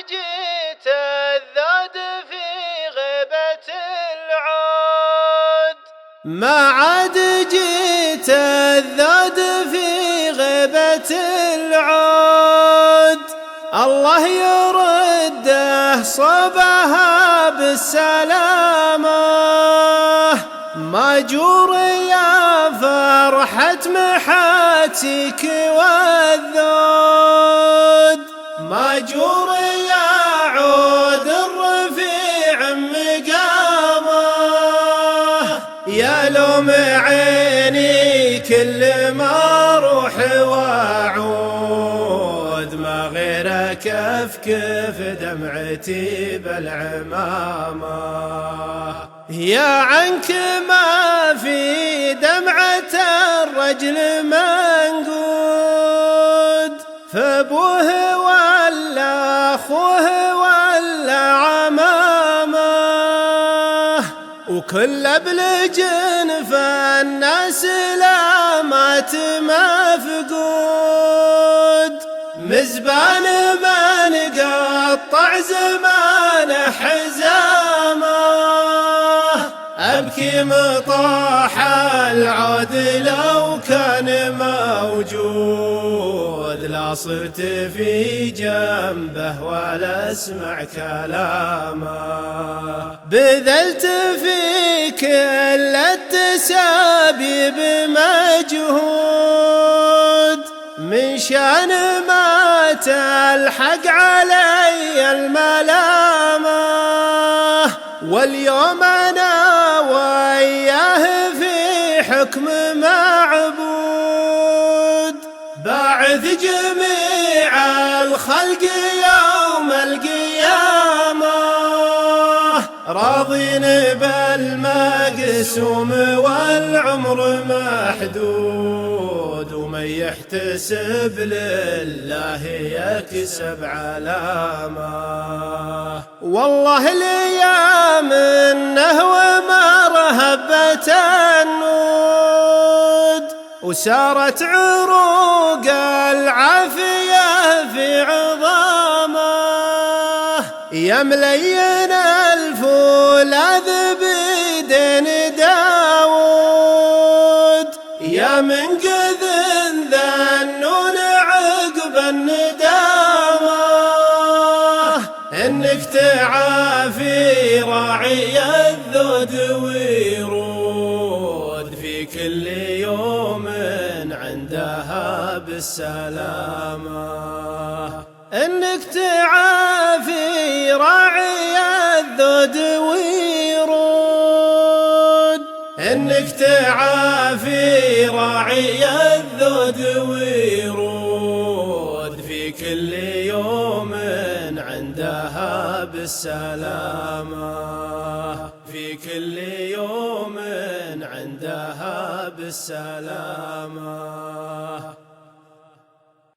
جيت الذود في غيبة العود، ما عاد جيت الذود في غيبة العود. الله يرده صوبها بالسلامة، ماجور يا فرحة محاتيك والذود، ماجور يا عود الرفيع مقامه. يا لوم عيني كل ما اروح واعود، ما غيرك افكف دمعتي بالعمامه. يا عنك ما في دمعة الرجل منقود، فابوه ولا اخوه ولا عمامه، وكل ابلج فالناس لا مات مفقود. مزبان ما نقطع زمان حزامه، أبكي مطاح العود لو كان موجود، لا صرت في جنبه ولا اسمع كلامه. بذلت في كل التسابيب مجهود، من شان ما تلحق علي الملامه. واليوم أنا وياه في حكم معبود، باعث جميع الخلق يوم القيامة، راضين بالمقسوم والعمر محدود. ومن يحتسب لله يكسب علامه. والله الايام منه ومرهبة النود، وسارت عروق العافية في عظامه. يا ملين الفولاذ بيدين داود، يا منقذ ذنون عقب الندامة. انك تعافي راعي الذود ويرود، في كل يوم عندها بالسلامة. انك تعافي راعي الذود ويرود، انك تعافي راعي الذود ويرود، في كل يوم عندها بالسلامة. في كل يوم عندها بالسلامة.